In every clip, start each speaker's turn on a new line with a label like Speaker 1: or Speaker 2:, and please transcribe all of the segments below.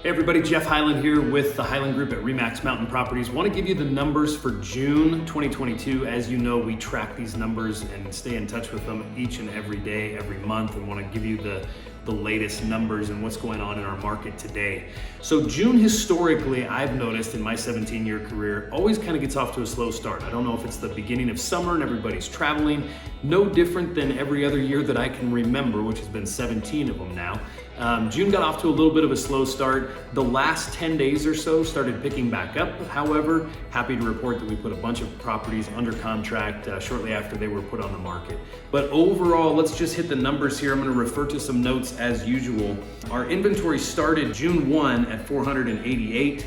Speaker 1: Hey everybody, Jeff Highland here with the Highland Group at RE/MAX Mountain Properties. Want to give you the numbers for June 2022. As you know, we track these numbers and stay in touch with them each and every day, every month, and want to give you the latest numbers and what's going on in our market today. So June historically, I've noticed in my 17-year career, always kind of gets off to a slow start. I don't know if it's the beginning of summer and everybody's traveling. No different than every other year that I can remember, which has been 17 of them now. June got off to a little bit of a slow start. The last 10 days or so started picking back up. However, happy to report that we put a bunch of properties under contract shortly after they were put on the market. But overall, let's just hit the numbers here. I'm going to refer to some notes as usual. Our inventory started June 1 at 488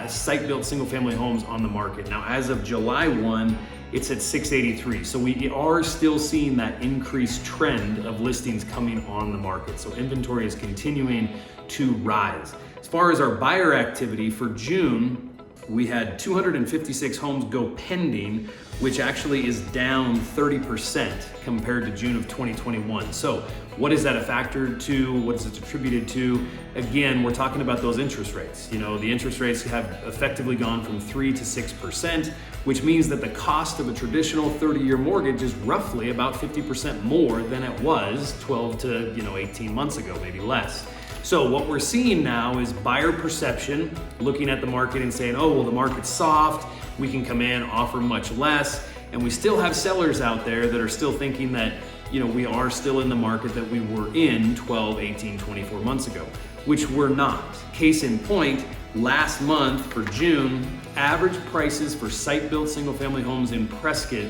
Speaker 1: site-built single-family homes on the market. Now, as of July 1, it's at 683. So we are still seeing that increased trend of listings coming on the market. So inventory is continuing to rise. As far as our buyer activity for June, we had 256 homes go pending, which actually is down 30% compared to June of 2021. So what is that a factor to? What is it attributed to? Again, we're talking about those interest rates. You know, the interest rates have effectively gone from 3 to 6%, which means that the cost of a traditional 30-year mortgage is roughly about 50% more than it was 12 to 18 months ago, maybe less. So what we're seeing now is buyer perception, looking at the market and saying, oh, well, the market's soft, we can come in, offer much less. And we still have sellers out there that are still thinking that, we are still in the market that we were in 12, 18, 24 months ago, which we're not. Case in point, last month for June, average prices for site-built single-family homes in Prescott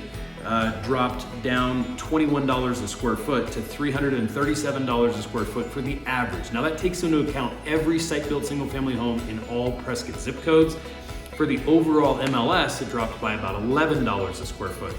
Speaker 1: dropped down $21 a square foot to $337 a square foot for the average. Now that takes into account every site-built single-family home in all Prescott zip codes. For the overall MLS, it dropped by about $11 a square foot.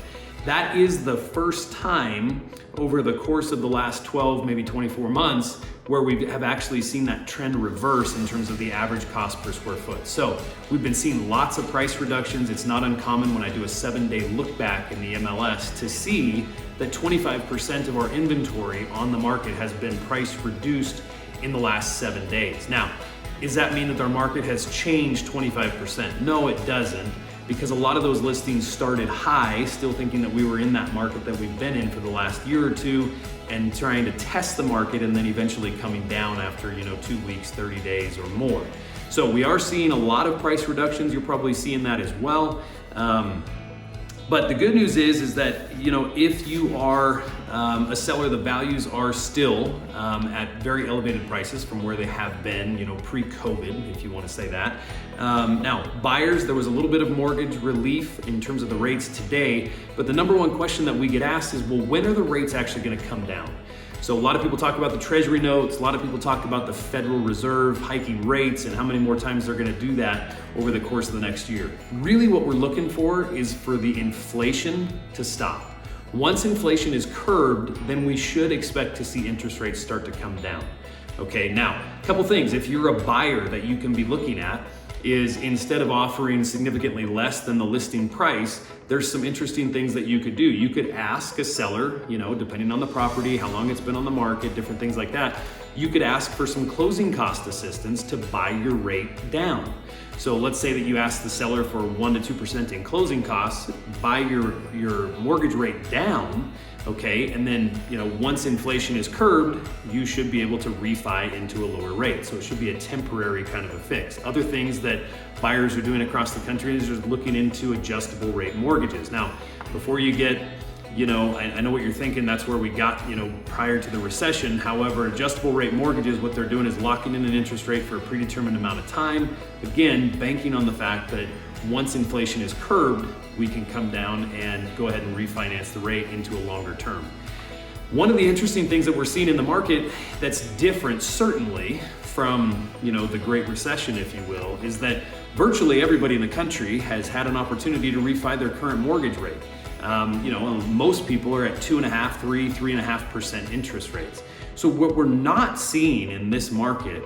Speaker 1: That is the first time over the course of the last 12, maybe 24 months, where we have actually seen that trend reverse in terms of the average cost per square foot. So we've been seeing lots of price reductions. It's not uncommon when I do a 7-day look back in the MLS to see that 25% of our inventory on the market has been price reduced in the last 7 days. Now, does that mean that our market has changed 25%? No, it doesn't, because a lot of those listings started high, still thinking that we were in that market that we've been in for the last year or two, and trying to test the market, and then eventually coming down after 2 weeks, 30 days or more. So we are seeing a lot of price reductions. You're probably seeing that as well. But the good news is that if you are a seller, the values are still at very elevated prices from where they have been, pre-COVID, if you want to say that. Now, buyers, there was a little bit of mortgage relief in terms of the rates today, but the number one question that we get asked is, well, when are the rates actually going to come down? So a lot of people talk about the Treasury notes, a lot of people talk about the Federal Reserve hiking rates and how many more times they're going to do that over the course of the next year. Really what we're looking for is for the inflation to stop. Once inflation is curbed, then we should expect to see interest rates start to come down. Okay, now, a couple things. If you're a buyer that you can be looking at, is instead of offering significantly less than the listing price, there's some interesting things that you could do. You could ask a seller, depending on the property, how long it's been on the market, different things like that. You could ask for some closing cost assistance to buy your rate down. So let's say that you ask the seller for 1 to 2% in closing costs, buy your mortgage rate down, okay, and then once inflation is curbed, you should be able to refi into a lower rate. So it should be a temporary kind of a fix. Other things that buyers are doing across the country is just looking into adjustable rate mortgages. Now, before you get I know what you're thinking, that's where we got, prior to the recession. However, adjustable rate mortgages, what they're doing is locking in an interest rate for a predetermined amount of time. Again, banking on the fact that once inflation is curbed, we can come down and go ahead and refinance the rate into a longer term. One of the interesting things that we're seeing in the market that's different, certainly, from the Great Recession, if you will, is that virtually everybody in the country has had an opportunity to refi their current mortgage rate. Most people are at 2.5%, 3.5% interest rates. So what we're not seeing in this market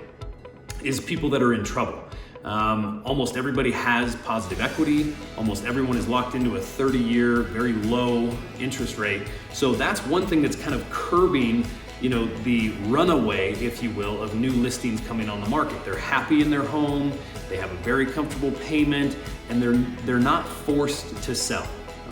Speaker 1: is people that are in trouble. Almost everybody has positive equity. Almost everyone is locked into a 30-year, very low interest rate. So that's one thing that's kind of curbing the runaway, if you will, of new listings coming on the market. They're happy in their home, they have a very comfortable payment, and they're not forced to sell.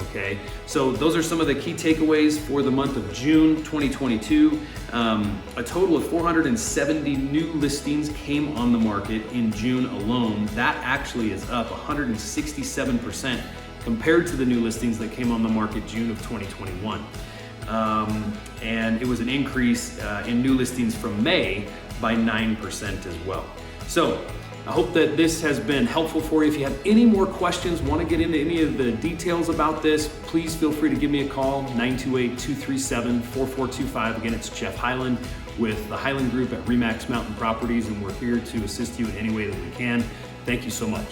Speaker 1: Okay, so those are some of the key takeaways for the month of June 2022. A total of 470 new listings came on the market in June alone. That actually is up 167% compared to the new listings that came on the market June of 2021. And it was an increase in new listings from May by 9% as well. So I hope that this has been helpful for you. If you have any more questions, want to get into any of the details about this, please feel free to give me a call, 928-237-4425. Again, it's Jeff Highland with the Highland Group at RE/MAX Mountain Properties, and we're here to assist you in any way that we can. Thank you so much.